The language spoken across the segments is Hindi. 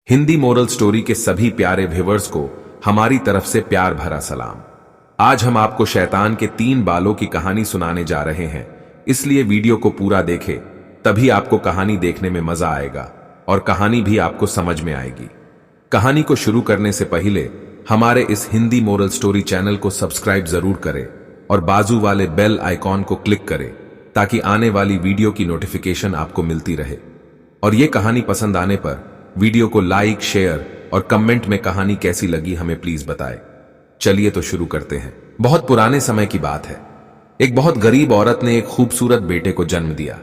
हिंदी मोरल स्टोरी के सभी प्यारे व्यूअर्स को हमारी तरफ से प्यार भरा सलाम। आज हम आपको शैतान के 3 बालों की कहानी सुनाने जा रहे हैं, इसलिए वीडियो को पूरा देखें, तभी आपको कहानी देखने में मजा आएगा और कहानी भी आपको समझ में आएगी। कहानी को शुरू करने से पहले हमारे इस हिंदी मोरल स्टोरी चैनल को सब्सक्राइब जरूर करें और बाजू वाले बेल आइकॉन को क्लिक करें ताकि आने वाली वीडियो की नोटिफिकेशन आपको मिलती रहे। और ये कहानी पसंद आने पर वीडियो को लाइक, शेयर और कमेंट में कहानी कैसी लगी हमें प्लीज बताएं। चलिए तो शुरू करते हैं। बहुत पुराने समय की बात है। एक बहुत गरीब औरत ने एक खूबसूरत बेटे को जन्म दिया।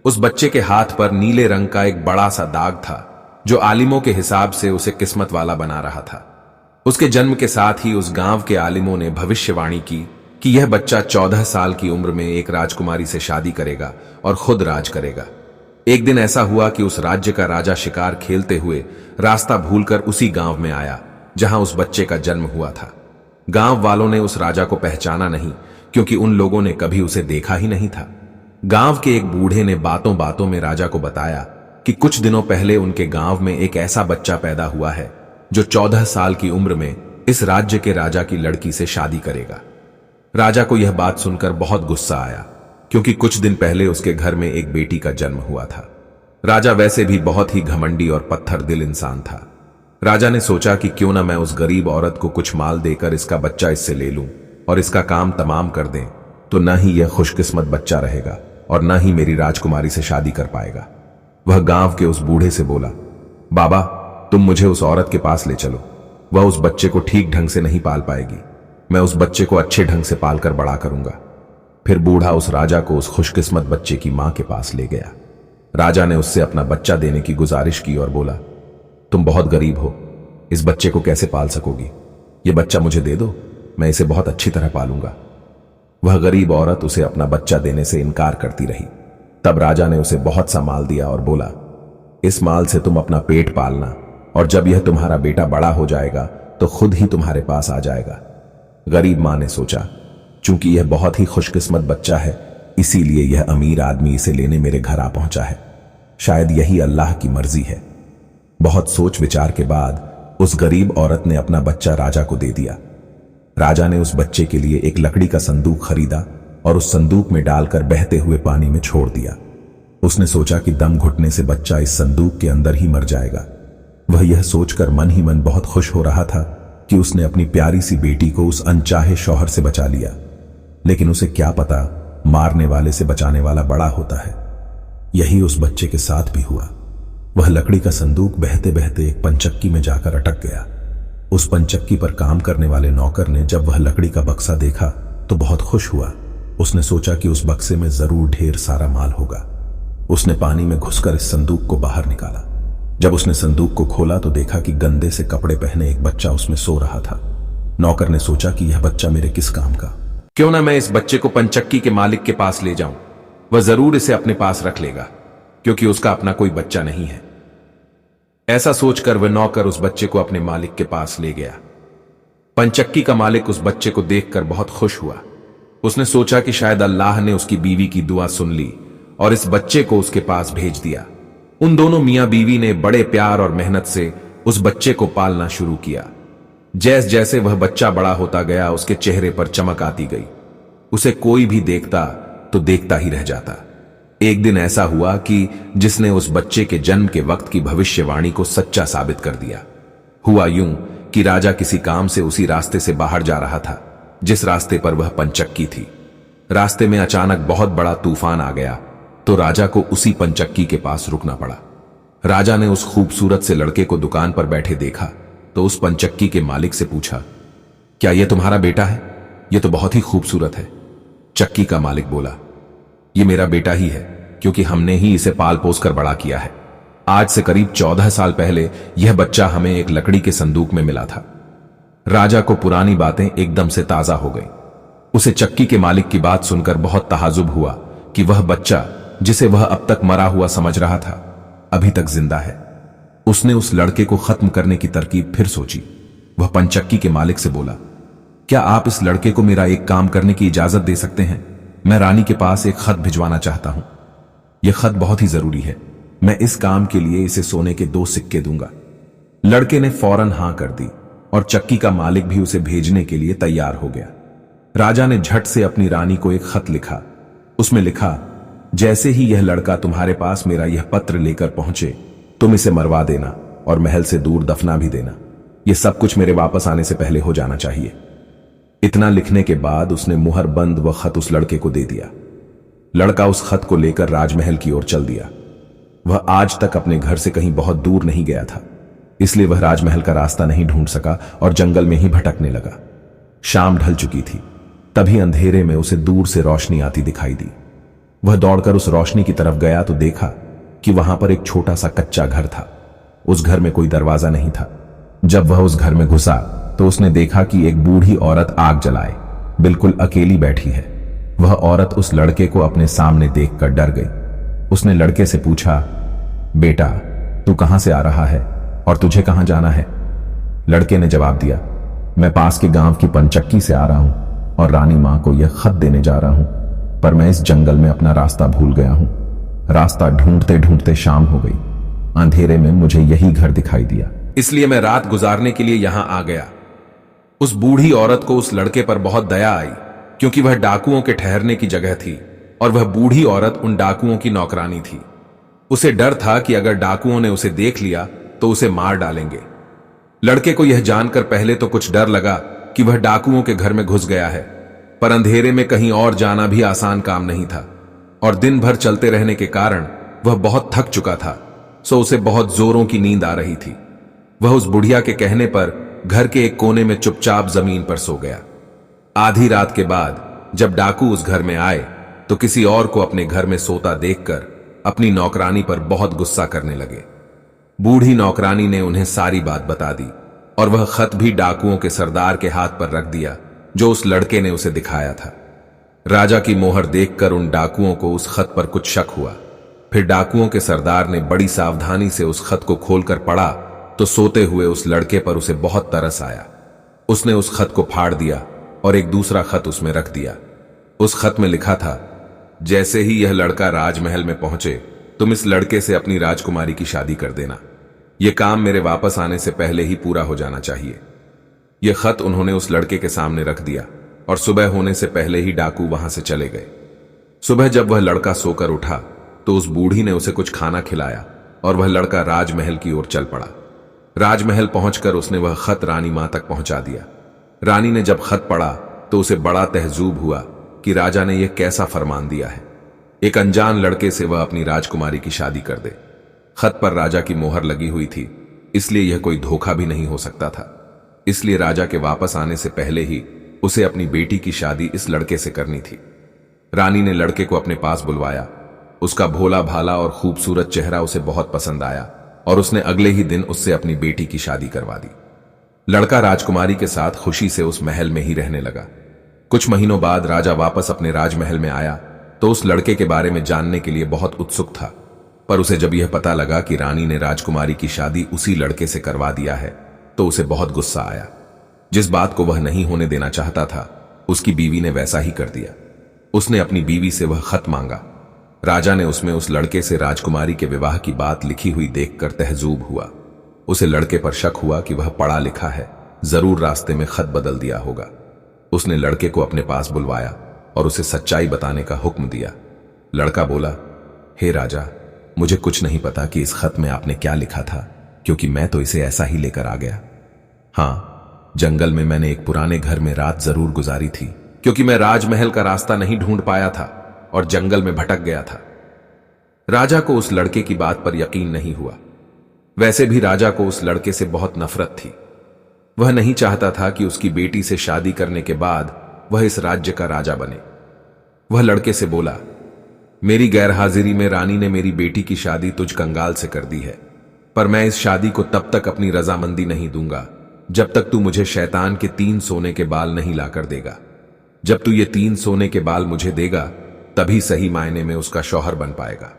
उस बच्चे के हाथ पर नीले रंग का एक बड़ा सा दाग था जो आलिमों के हिसाब से उसे किस्मत वाला बना रहा था। उसके जन्म के साथ ही उस गांव के आलिमों ने भविष्यवाणी की कि यह बच्चा 14 साल की उम्र में एक राजकुमारी से शादी करेगा और खुद राज करेगा। एक दिन ऐसा हुआ कि उस राज्य का राजा शिकार खेलते हुए रास्ता भूलकर उसी गांव में आया जहां उस बच्चे का जन्म हुआ था। गांव वालों ने उस राजा को पहचाना नहीं, क्योंकि उन लोगों ने कभी उसे देखा ही नहीं था। गांव के एक बूढ़े ने बातों बातों में राजा को बताया कि कुछ दिनों पहले उनके गांव में एक ऐसा बच्चा पैदा हुआ है जो 14 साल की उम्र में इस राज्य के राजा की लड़की से शादी करेगा। राजा को यह बात सुनकर बहुत गुस्सा आया, क्योंकि कुछ दिन पहले उसके घर में एक बेटी का जन्म हुआ था। राजा वैसे भी बहुत ही घमंडी और पत्थर दिल इंसान था। राजा ने सोचा कि क्यों ना मैं उस गरीब औरत को कुछ माल देकर इसका बच्चा इससे ले लूं और इसका काम तमाम कर दें, तो ना ही यह खुशकिस्मत बच्चा रहेगा और ना ही मेरी राजकुमारी से शादी कर पाएगा। वह गांव के उस बूढ़े से बोला, बाबा, तुम मुझे उस औरत के पास ले चलो। वह उस बच्चे को ठीक ढंग से नहीं पाल पाएगी। मैं उस बच्चे को अच्छे ढंग से पालकर बड़ा करूंगा। फिर बूढ़ा उस राजा को उस खुशकिस्मत बच्चे की मां के पास ले गया। राजा ने उससे अपना बच्चा देने की गुजारिश की और बोला, तुम बहुत गरीब हो, इस बच्चे को कैसे पाल सकोगी? यह बच्चा मुझे दे दो, मैं इसे बहुत अच्छी तरह पालूंगा। वह गरीब औरत उसे अपना बच्चा देने से इनकार करती रही। तब राजा ने उसे बहुत सा माल दिया और बोला, इस माल से तुम अपना पेट पालना और जब यह तुम्हारा बेटा बड़ा हो जाएगा तो खुद ही तुम्हारे पास आ जाएगा। गरीब मां ने सोचा, चूंकि यह बहुत ही खुशकिस्मत बच्चा है, इसीलिए यह अमीर आदमी इसे लेने मेरे घर आ पहुंचा है। शायद यही अल्लाह की मर्जी है। बहुत सोच विचार के बाद उस गरीब औरत ने अपना बच्चा राजा को दे दिया। राजा ने उस बच्चे के लिए एक लकड़ी का संदूक खरीदा और उस संदूक में डालकर बहते हुए पानी में छोड़ दिया। उसने सोचा कि दम घुटने से बच्चा इस संदूक के अंदर ही मर जाएगा। वह यह सोचकर मन ही मन बहुत खुश हो रहा था कि उसने अपनी प्यारी सी बेटी को उस अनचाहे शौहर से बचा लिया। लेकिन उसे क्या पता, मारने वाले से बचाने वाला बड़ा होता है। यही उस बच्चे के साथ भी हुआ। वह लकड़ी का संदूक बहते बहते एक पंचक्की में जाकर अटक गया। उस पंचक्की पर काम करने वाले नौकर ने जब वह लकड़ी का बक्सा देखा तो बहुत खुश हुआ। उसने सोचा कि उस बक्से में जरूर ढेर सारा माल होगा। उसने पानी में घुसकर इस संदूक को बाहर निकाला। जब उसने संदूक को खोला तो देखा कि गंदे से कपड़े पहने एक बच्चा उसमें सो रहा था। नौकर ने सोचा कि यह बच्चा मेरे किस काम का, क्यों ना मैं इस बच्चे को पंचक्की के मालिक के पास ले जाऊं, वह जरूर इसे अपने पास रख लेगा, क्योंकि उसका अपना कोई बच्चा नहीं है। ऐसा सोचकर वह नौकर उस बच्चे को अपने मालिक के पास ले गया। पंचक्की का मालिक उस बच्चे को देखकर बहुत खुश हुआ। उसने सोचा कि शायद अल्लाह ने उसकी बीवी की दुआ सुन ली और इस बच्चे को उसके पास भेज दिया। उन दोनों मियां बीवी ने बड़े प्यार और मेहनत से उस बच्चे को पालना शुरू किया। जैसे जैसे वह बच्चा बड़ा होता गया, उसके चेहरे पर चमक आती गई। उसे कोई भी देखता तो देखता ही रह जाता। एक दिन ऐसा हुआ कि जिसने उस बच्चे के जन्म के वक्त की भविष्यवाणी को सच्चा साबित कर दिया। हुआ यूं कि राजा किसी काम से उसी रास्ते से बाहर जा रहा था जिस रास्ते पर वह पंचक्की थी। रास्ते में अचानक बहुत बड़ा तूफान आ गया तो राजा को उसी पंचक्की के पास रुकना पड़ा। राजा ने उस खूबसूरत से लड़के को दुकान पर बैठे देखा तो उस पंचक्की के मालिक से पूछा, क्या यह तुम्हारा बेटा है? यह तो बहुत ही खूबसूरत है। चक्की का मालिक बोला, यह मेरा बेटा ही है, क्योंकि हमने ही इसे पाल पोस कर बड़ा किया है। आज से करीब 14 साल पहले यह बच्चा हमें एक लकड़ी के संदूक में मिला था। राजा को पुरानी बातें एकदम से ताजा हो गई। उसे चक्की के मालिक की बात सुनकर बहुत ताज्जुब हुआ कि वह बच्चा, जिसे वह अब तक मरा हुआ समझ रहा था, अभी तक जिंदा है। उसने उस लड़के को खत्म करने की तरकीब फिर सोची। वह पंचक्की के मालिक से बोला, क्या आप इस लड़के को मेरा एक काम करने की इजाजत दे सकते हैं? मैं रानी के पास एक खत भिजवाना चाहता हूं। यह खत बहुत ही जरूरी है। मैं इस काम के लिए इसे सोने के 2 सिक्के दूंगा। लड़के ने फौरन हां कर दी और चक्की का मालिक भी उसे भेजने के लिए तैयार हो गया। राजा ने झट से अपनी रानी को एक खत लिखा। उसमें लिखा, जैसे ही यह लड़का तुम्हारे पास मेरा यह पत्र लेकर पहुंचे, तुम इसे मरवा देना और महल से दूर दफना भी देना। यह सब कुछ मेरे वापस आने से पहले हो जाना चाहिए। इतना लिखने के बाद उसने मुहर बंद वह खत उस लड़के को दे दिया। लड़का उस खत को लेकर राजमहल की ओर चल दिया। वह आज तक अपने घर से कहीं बहुत दूर नहीं गया था, इसलिए वह राजमहल का रास्ता नहीं ढूंढ सका और जंगल में ही भटकने लगा। शाम ढल चुकी थी, तभी अंधेरे में उसे दूर से रोशनी आती दिखाई दी। वह दौड़कर उस रोशनी की तरफ गया तो देखा कि वहां पर एक छोटा सा कच्चा घर था। उस घर में कोई दरवाजा नहीं था। जब वह उस घर में घुसा तो उसने देखा कि एक बूढ़ी औरत आग जलाए बिल्कुल अकेली बैठी है। वह औरत उस लड़के को अपने सामने देखकर डर गई। उसने लड़के से पूछा, बेटा, तू कहां से आ रहा है और तुझे कहां जाना है? लड़के ने जवाब दिया, मैं पास के गांव की पंचक्की से आ रहा हूं और रानी मां को यह खत देने जा रहा हूं, पर मैं इस जंगल में अपना रास्ता भूल गया हूं। रास्ता ढूंढते ढूंढते शाम हो गई। अंधेरे में मुझे यही घर दिखाई दिया, इसलिए मैं रात गुजारने के लिए यहां आ गया। उस बूढ़ी औरत को उस लड़के पर बहुत दया आई, क्योंकि वह डाकुओं के ठहरने की जगह थी और वह बूढ़ी औरत उन डाकुओं की नौकरानी थी। उसे डर था कि अगर डाकुओं ने उसे देख लिया तो उसे मार डालेंगे। लड़के को यह जानकर पहले तो कुछ डर लगा कि वह डाकुओं के घर में घुस गया है, पर अंधेरे में कहीं और जाना भी आसान काम नहीं था और दिन भर चलते रहने के कारण वह बहुत थक चुका था, सो उसे बहुत जोरों की नींद आ रही थी। वह उस बुढ़िया के कहने पर घर के एक कोने में चुपचाप जमीन पर सो गया। आधी रात के बाद जब डाकू उस घर में आए तो किसी और को अपने घर में सोता देखकर अपनी नौकरानी पर बहुत गुस्सा करने लगे। बूढ़ी नौकरानी ने उन्हें सारी बात बता दी और वह खत भी डाकुओं के सरदार के हाथ पर रख दिया जो उस लड़के ने उसे दिखाया था। राजा की मोहर देखकर उन डाकुओं को उस खत पर कुछ शक हुआ। फिर डाकुओं के सरदार ने बड़ी सावधानी से उस खत को खोलकर पढ़ा तो सोते हुए उस लड़के पर उसे बहुत तरस आया। उसने उस खत को फाड़ दिया और एक दूसरा खत उसमें रख दिया। उस खत में लिखा था, जैसे ही यह लड़का राजमहल में पहुंचे तुम इस लड़के से अपनी राजकुमारी की शादी कर देना। यह काम मेरे वापस आने से पहले ही पूरा हो जाना चाहिए। यह खत उन्होंने उस लड़के के सामने रख दिया और सुबह होने से पहले ही डाकू वहां से चले गए। सुबह जब वह लड़का सोकर उठा तो उस बूढ़ी ने उसे कुछ खाना खिलाया और वह लड़का राजमहल की ओर चल पड़ा। राजमहल पहुंचकर उसने वह खत रानी मां तक पहुंचा दिया। रानी ने जब खत पढ़ा तो उसे बड़ा तहज्जुब हुआ कि राजा ने यह कैसा फरमान दिया है, एक अनजान लड़के से वह अपनी राजकुमारी की शादी कर दे। खत पर राजा की मोहर लगी हुई थी, इसलिए यह कोई धोखा भी नहीं हो सकता था। इसलिए राजा के वापस आने से पहले ही उसे अपनी बेटी की शादी इस लड़के से करनी थी। रानी ने लड़के को अपने पास बुलवाया। उसका भोला भाला और खूबसूरत चेहरा उसे बहुत पसंद आया और उसने अगले ही दिन उससे अपनी बेटी की शादी करवा दी। लड़का राजकुमारी के साथ खुशी से उस महल में ही रहने लगा। कुछ महीनों बाद राजा वापस अपने राजमहल में आया तो उस लड़के के बारे में जानने के लिए बहुत उत्सुक था, पर उसे जब यह पता लगा कि रानी ने राजकुमारी की शादी उसी लड़के से करवा दिया है तो उसे बहुत गुस्सा आया। जिस बात को वह नहीं होने देना चाहता था उसकी बीवी ने वैसा ही कर दिया। उसने अपनी बीवी से वह खत मांगा। राजा ने उसमें उस लड़के से राजकुमारी के विवाह की बात लिखी हुई देखकर तहज्जुब हुआ। उसे लड़के पर शक हुआ कि वह पढ़ा लिखा है, जरूर रास्ते में खत बदल दिया होगा। उसने लड़के को अपने पास बुलवाया और उसे सच्चाई बताने का हुक्म दिया। लड़का बोला, हे राजा, मुझे कुछ नहीं पता कि इस खत में आपने क्या लिखा था, क्योंकि मैं तो इसे ऐसा ही लेकर आ गया। हाँ, जंगल में मैंने एक पुराने घर में रात जरूर गुजारी थी, क्योंकि मैं राजमहल का रास्ता नहीं ढूंढ पाया था और जंगल में भटक गया था। राजा को उस लड़के की बात पर यकीन नहीं हुआ। वैसे भी राजा को उस लड़के से बहुत नफरत थी। वह नहीं चाहता था कि उसकी बेटी से शादी करने के बाद वह इस राज्य का राजा बने। वह लड़के से बोला, मेरी गैरहाजिरी में रानी ने मेरी बेटी की शादी तुझ कंगाल से कर दी है, पर मैं इस शादी को तब तक अपनी रजामंदी नहीं दूंगा जब तक तू मुझे शैतान के 3 सोने के बाल नहीं लाकर देगा। जब तू ये 3 सोने के बाल मुझे देगा तभी सही मायने में उसका शौहर बन पाएगा।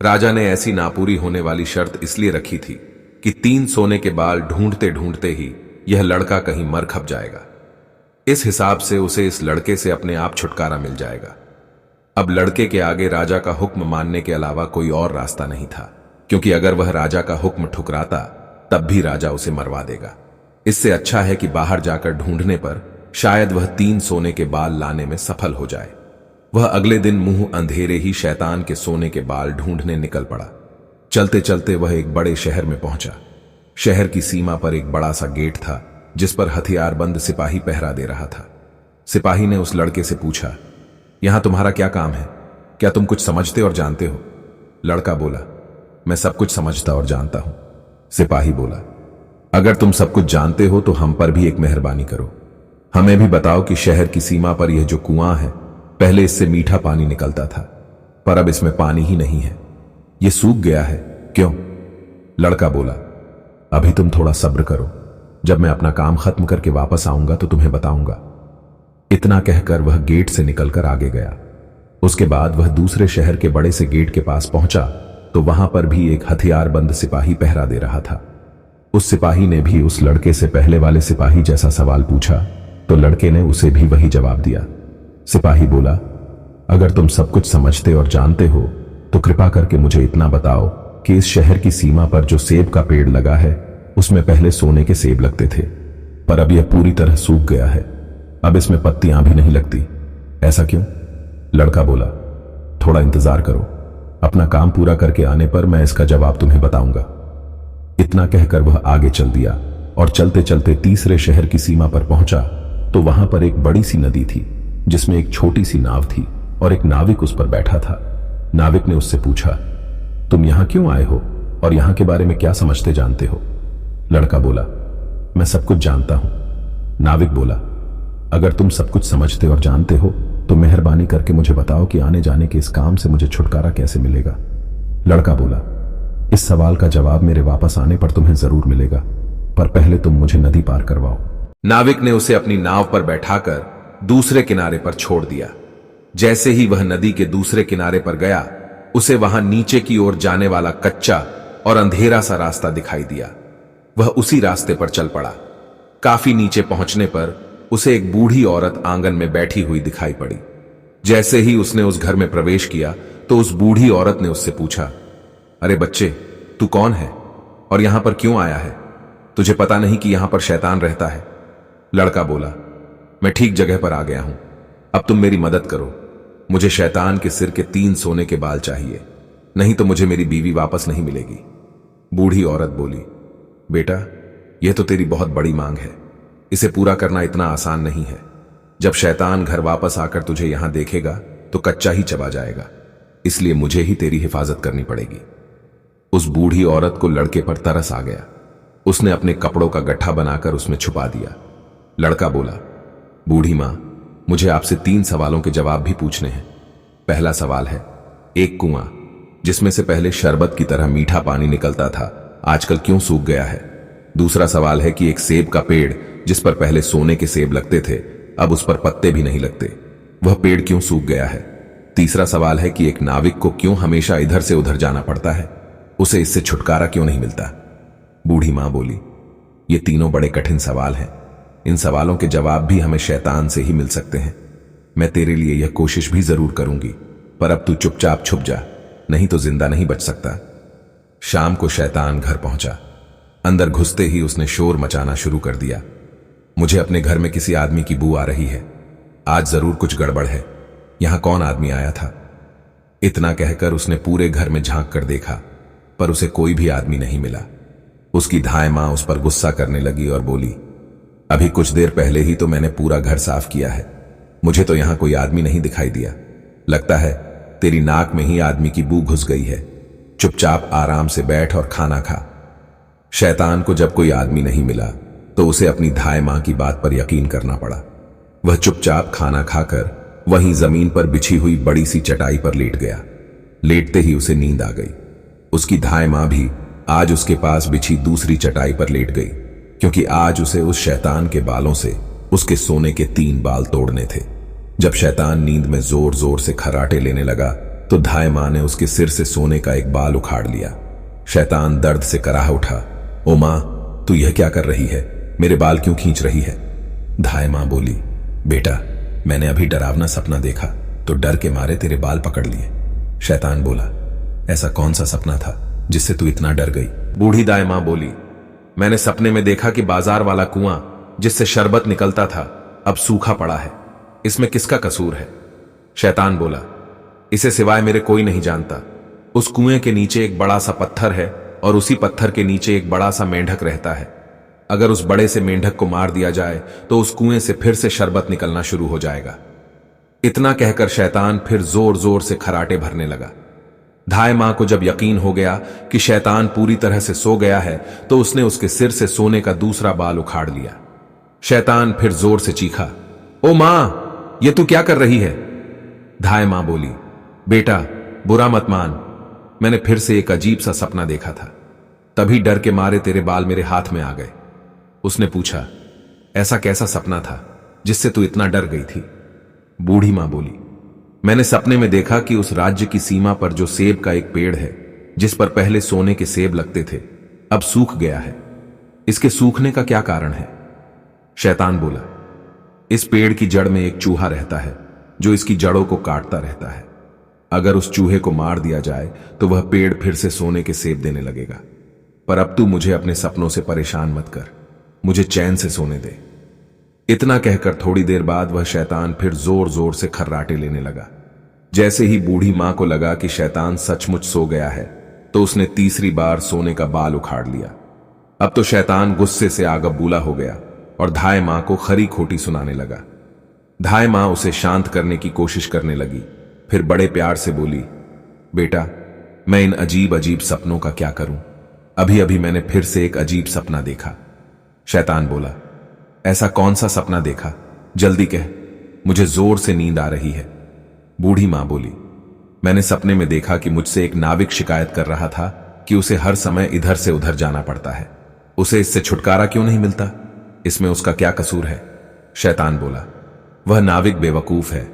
राजा ने ऐसी नापूरी होने वाली शर्त इसलिए रखी थी कि 3 सोने के बाल ढूंढते ढूंढते ही यह लड़का कहीं मर खप जाएगा। इस हिसाब से उसे इस लड़के से अपने आप छुटकारा मिल जाएगा। अब लड़के के आगे राजा का हुक्म मानने के अलावा कोई और रास्ता नहीं था, क्योंकि अगर वह राजा का हुक्म ठुकराता तब भी राजा उसे मरवा देगा। इससे अच्छा है कि बाहर जाकर ढूंढने पर शायद वह 3 सोने के बाल लाने में सफल हो जाए। वह अगले दिन मुंह अंधेरे ही शैतान के सोने के बाल ढूंढने निकल पड़ा। चलते चलते वह एक बड़े शहर में पहुंचा। शहर की सीमा पर एक बड़ा सा गेट था जिस पर हथियारबंद सिपाही पहरा दे रहा था। सिपाही ने उस लड़के से पूछा, यहां तुम्हारा क्या काम है? क्या तुम कुछ समझते और जानते हो? लड़का बोला, मैं सब कुछ समझता और जानता हूं। सिपाही बोला, अगर तुम सब कुछ जानते हो तो हम पर भी एक मेहरबानी करो। हमें भी बताओ कि शहर की सीमा पर यह जो कुआं है, पहले इससे मीठा पानी निकलता था, पर अब इसमें पानी ही नहीं है। यह सूख गया है, क्यों? लड़का बोला, अभी तुम थोड़ा सब्र करो, जब मैं अपना काम खत्म करके वापस आऊंगा तो तुम्हें बताऊंगा। इतना कहकर वह गेट से निकलकर आगे गया। उसके बाद वह दूसरे शहर के बड़े से गेट के पास पहुंचा तो वहां पर भी एक हथियारबंद सिपाही पहरा दे रहा था। उस सिपाही ने भी उस लड़के से पहले वाले सिपाही जैसा सवाल पूछा तो लड़के ने उसे भी वही जवाब दिया। सिपाही बोला, अगर तुम सब कुछ समझते और जानते हो तो कृपा करके मुझे इतना बताओ कि इस शहर की सीमा पर जो सेब का पेड़ लगा है उसमें पहले सोने के सेब लगते थे, पर अब यह पूरी तरह सूख गया है। अब इसमें पत्तियां भी नहीं लगती। ऐसा क्यों? लड़का बोला, थोड़ा इंतजार करो, अपना काम पूरा करके आने पर मैं इसका जवाब तुम्हें बताऊंगा। इतना कहकर वह आगे चल दिया और चलते चलते तीसरे शहर की सीमा पर पहुंचा तो वहां पर एक बड़ी सी नदी थी जिसमें एक छोटी सी नाव थी और एक नाविक उस पर बैठा था। नाविक ने उससे पूछा, तुम यहां क्यों आए हो और यहां के बारे में क्या समझते जानते हो? लड़का बोला, मैं सब कुछ जानता हूं। नाविक बोला, अगर तुम सब कुछ समझते और जानते हो तो मेहरबानी करके मुझे बताओ कि आने जाने के इस काम से मुझे छुटकारा कैसे मिलेगा? लड़का बोला, इस सवाल का जवाब मेरे वापस आने पर तुम्हें जरूर मिलेगा, पर पहले तुम मुझे नदी पार करवाओ। नाविक ने उसे अपनी नाव पर बैठाकर दूसरे किनारे पर छोड़ दिया। जैसे ही वह नदी के दूसरे किनारे पर गया, उसे वहां नीचे की ओर जाने वाला कच्चा और अंधेरा सा रास्ता दिखाई दिया। वह उसी रास्ते पर चल पड़ा। काफी नीचे पहुंचने पर उसे एक बूढ़ी औरत आंगन में बैठी हुई दिखाई पड़ी। जैसे ही उसने उस घर में प्रवेश किया तो उस बूढ़ी औरत ने उससे पूछा, अरे बच्चे, तू कौन है और यहां पर क्यों आया है? तुझे पता नहीं कि यहां पर शैतान रहता है? लड़का बोला, मैं ठीक जगह पर आ गया हूं, अब तुम मेरी मदद करो। मुझे शैतान के सिर के 3 सोने के बाल चाहिए, नहीं तो मुझे मेरी बीवी वापस नहीं मिलेगी। बूढ़ी औरत बोली, बेटा, यह तो तेरी बहुत बड़ी मांग है, इसे पूरा करना इतना आसान नहीं है। जब शैतान घर वापस आकर तुझे यहां देखेगा तो कच्चा ही चबा जाएगा, इसलिए मुझे ही तेरी हिफाजत करनी पड़ेगी। उस बूढ़ी औरत को लड़के पर तरस आ गया। उसने अपने कपड़ों का गट्ठा बनाकर उसमें छुपा दिया। लड़का बोला, बूढ़ी मां, मुझे आपसे 3 सवालों के जवाब भी पूछने हैं। पहला सवाल है, एक कुआं जिसमें से पहले शरबत की तरह मीठा पानी निकलता था, आजकल क्यों सूख गया है? दूसरा सवाल है कि एक सेब का पेड़ जिस पर पहले सोने के सेब लगते थे, अब उस पर पत्ते भी नहीं लगते, वह पेड़ क्यों सूख गया है? तीसरा सवाल है कि एक नाविक को क्यों हमेशा इधर से उधर जाना पड़ता है, उसे इससे छुटकारा क्यों नहीं मिलता? बूढ़ी मां बोली, ये तीनों बड़े कठिन सवाल हैं। इन सवालों के जवाब भी हमें शैतान से ही मिल सकते हैं। मैं तेरे लिए यह कोशिश भी जरूर करूंगी, पर अब तू चुपचाप छुप जा, नहीं तो जिंदा नहीं बच सकता। शाम को शैतान घर पहुंचा। अंदर घुसते ही उसने शोर मचाना शुरू कर दिया। मुझे अपने घर में किसी आदमी की बू आ रही है, आज जरूर कुछ गड़बड़ है। यहां कौन आदमी आया था? इतना कहकर उसने पूरे घर में झांक कर देखा, पर उसे कोई भी आदमी नहीं मिला। उसकी धाय मां उस पर गुस्सा करने लगी और बोली, अभी कुछ देर पहले ही तो मैंने पूरा घर साफ किया है, मुझे तो यहां कोई आदमी नहीं दिखाई दिया। लगता है तेरी नाक में ही आदमी की बू घुस गई है। चुपचाप आराम से बैठ और खाना खा। शैतान को जब कोई आदमी नहीं मिला तो उसे अपनी धाय मां की बात पर यकीन करना पड़ा। वह चुपचाप खाना खाकर वहीं जमीन पर बिछी हुई बड़ी सी चटाई पर लेट गया। लेटते ही उसे नींद आ गई। उसकी धाय मां भी आज उसके पास बिछी दूसरी चटाई पर लेट गई, क्योंकि आज उसे उस शैतान के बालों से उसके सोने के 3 बाल तोड़ने थे। जब शैतान नींद में जोर जोर से खर्राटे लेने लगा तो धाय मां ने उसके सिर से सोने का एक बाल उखाड़ लिया। शैतान दर्द से कराह उठा, ओ मां, तू यह क्या कर रही है? मेरे बाल क्यों खींच रही है? धाय मां बोली, बेटा, मैंने अभी डरावना सपना देखा तो डर के मारे तेरे बाल पकड़ लिए। शैतान बोला, ऐसा कौन सा सपना था जिससे तू इतना डर गई? बूढ़ी दाई मां बोली, मैंने सपने में देखा कि बाजार वाला कुआं जिससे शरबत निकलता था अब सूखा पड़ा है। इसमें किसका कसूर है? शैतान बोला, इसे सिवाय मेरे कोई नहीं जानता। उस कुएं के नीचे एक बड़ा सा पत्थर है और उसी पत्थर के नीचे एक बड़ा सा मेंढक रहता है। अगर उस बड़े से मेंढक को मार दिया जाए तो उस कुएं से फिर से शरबत निकलना शुरू हो जाएगा। इतना कहकर शैतान फिर जोर जोर से खराटे भरने लगा। धाय मां को जब यकीन हो गया कि शैतान पूरी तरह से सो गया है तो उसने उसके सिर से सोने का दूसरा बाल उखाड़ लिया। शैतान फिर जोर से चीखा, ओ मां, ये तू क्या कर रही है? धाय मां बोली, बेटा बुरा मत मान, मैंने फिर से एक अजीब सा सपना देखा था, तभी डर के मारे तेरे बाल मेरे हाथ में आ गए। उसने पूछा, ऐसा कैसा सपना था जिससे तू इतना डर गई थी? बूढ़ी मां बोली, मैंने सपने में देखा कि उस राज्य की सीमा पर जो सेब का एक पेड़ है जिस पर पहले सोने के सेब लगते थे अब सूख गया है। इसके सूखने का क्या कारण है? शैतान बोला, इस पेड़ की जड़ में एक चूहा रहता है जो इसकी जड़ों को काटता रहता है। अगर उस चूहे को मार दिया जाए तो वह पेड़ फिर से सोने के सेब देने लगेगा। पर अब तू मुझे अपने सपनों से परेशान मत कर, मुझे चैन से सोने दे। इतना कहकर थोड़ी देर बाद वह शैतान फिर जोर जोर से खर्राटे लेने लगा। जैसे ही बूढ़ी मां को लगा कि शैतान सचमुच सो गया है तो उसने तीसरी बार सोने का बाल उखाड़ लिया। अब तो शैतान गुस्से से आगबूला हो गया और धाय मां को खरी खोटी सुनाने लगा। धाय मां उसे शांत करने की कोशिश करने लगी, फिर बड़े प्यार से बोली, बेटा मैं इन अजीब अजीब सपनों का क्या करूं? अभी अभी मैंने फिर से एक अजीब सपना देखा। शैतान बोला, ऐसा कौन सा सपना देखा? जल्दी कह, मुझे जोर से नींद आ रही है। बूढ़ी मां बोली, मैंने सपने में देखा कि मुझसे एक नाविक शिकायत कर रहा था कि उसे हर समय इधर से उधर जाना पड़ता है। उसे इससे छुटकारा क्यों नहीं मिलता? इसमें उसका क्या कसूर है? शैतान बोला, वह नाविक बेवकूफ है।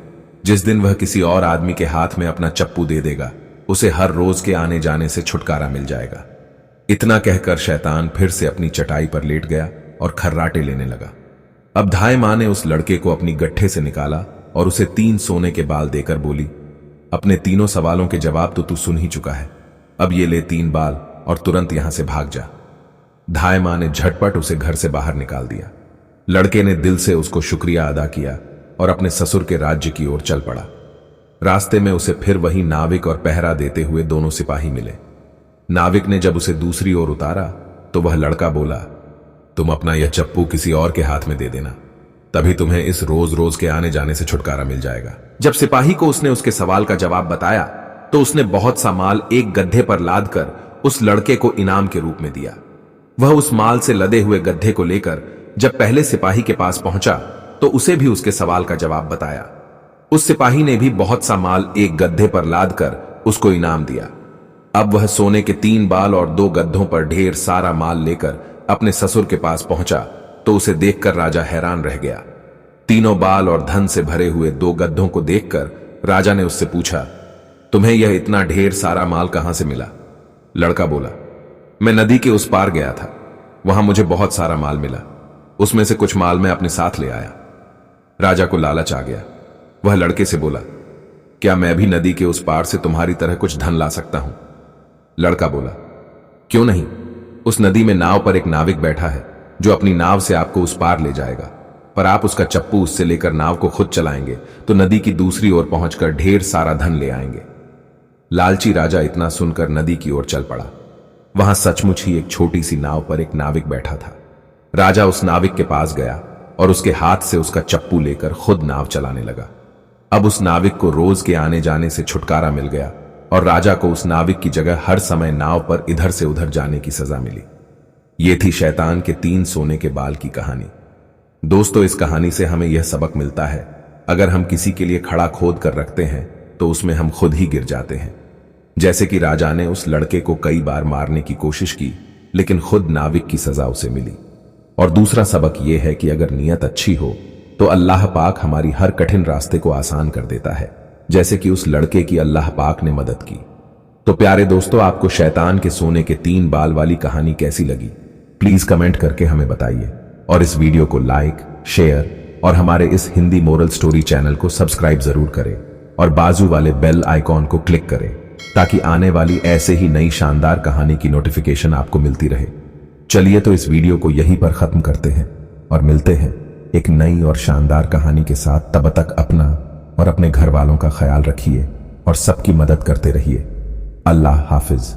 जिस दिन वह किसी और आदमी के हाथ में अपना चप्पू दे देगा उसे हर रोज के आने जाने से छुटकारा मिल जाएगा। इतना कहकर शैतान फिर से अपनी चटाई पर लेट गया और खर्राटे लेने लगा। अब धाय मां ने उस लड़के को अपनी गट्ठे से निकाला और उसे 3 सोने के बाल देकर बोली, अपने तीनों सवालों के जवाब तो तू सुन ही चुका है, अब ये ले 3 बाल और तुरंत यहां से भाग जा। धाय मां ने झटपट उसे घर से बाहर निकाल दिया। लड़के ने दिल से उसको शुक्रिया अदा किया और अपने ससुर के राज्य की ओर चल पड़ा। रास्ते में उसे फिर वही नाविक और पहरा देते हुए दोनों सिपाही मिले। नाविक ने जब उसे दूसरी ओर उतारा तो वह लड़का बोला, तुम अपना यह चप्पू किसी और के हाथ में दे देना, तभी तुम्हें इस रोज रोज के आने जाने से छुटकारा मिल जाएगा। जब सिपाही को उसने उसके सवाल का जवाब बताया तो उसने बहुत सा माल एक गड्ढे पर लाद कर उस लड़के को इनाम के रूप में दिया। वह उस माल से लदे हुए गड्ढे को लेकर जब पहले सिपाही के पास पहुंचा तो उसे भी उसके सवाल का जवाब बताया। उस सिपाही ने भी बहुत सा माल एक गड्ढे पर लाद कर उसको इनाम दिया। अब वह सोने के 3 बाल और 2 गड्ढों पर ढेर सारा माल लेकर अपने ससुर के पास पहुंचा तो उसे देखकर राजा हैरान रह गया। तीनों बाल और धन से भरे हुए 2 गड्ढों को देखकर राजा ने उससे पूछा, तुम्हें यह इतना ढेर सारा माल कहां से मिला? लड़का बोला, मैं नदी के उस पार गया था, वहां मुझे बहुत सारा माल मिला, उसमें से कुछ माल मैं अपने साथ ले आया। राजा को लालच आ गया। वह लड़के से बोला, क्या मैं भी नदी के उस पार से तुम्हारी तरह कुछ धन ला सकता हूं? लड़का बोला, क्यों नहीं, उस नदी में नाव पर एक नाविक बैठा है जो अपनी नाव से आपको उस पार ले जाएगा, पर आप उसका चप्पू उससे लेकर नाव को खुद चलाएंगे तो नदी की दूसरी ओर पहुंचकर ढेर सारा धन ले आएंगे। लालची राजा इतना सुनकर नदी की ओर चल पड़ा। वहां सचमुच ही एक छोटी सी नाव पर एक नाविक बैठा था। राजा उस नाविक के पास गया और उसके हाथ से उसका चप्पू लेकर खुद नाव चलाने लगा। अब उस नाविक को रोज के आने जाने से छुटकारा मिल गया और राजा को उस नाविक की जगह हर समय नाव पर इधर से उधर जाने की सजा मिली। यह थी शैतान के 3 सोने के बाल की कहानी। दोस्तों, इस कहानी से हमें यह सबक मिलता है, अगर हम किसी के लिए खड़ा खोद कर रखते हैं तो उसमें हम खुद ही गिर जाते हैं। जैसे कि राजा ने उस लड़के को कई बार मारने की कोशिश की लेकिन खुद नाविक की सजा उसे मिली। और दूसरा सबक यह है कि अगर नीयत अच्छी हो तो अल्लाह पाक हमारी हर कठिन रास्ते को आसान कर देता है, जैसे कि उस लड़के की अल्लाह पाक ने मदद की। तो प्यारे दोस्तों, आपको शैतान के सोने के 3 बाल वाली कहानी कैसी लगी? प्लीज कमेंट करके हमें बताइए और इस वीडियो को लाइक, शेयर और हमारे इस हिंदी मोरल स्टोरी चैनल को सब्सक्राइब जरूर करें और बाजू वाले बेल आइकॉन को क्लिक करें ताकि आने वाली ऐसे ही नई शानदार कहानी की नोटिफिकेशन आपको मिलती रहे। चलिए तो इस वीडियो को यहीं पर खत्म करते हैं और मिलते हैं एक नई और शानदार कहानी के साथ। तब तक अपना और अपने घर वालों का ख्याल रखिए और सबकी मदद करते रहिए। अल्लाह हाफिज।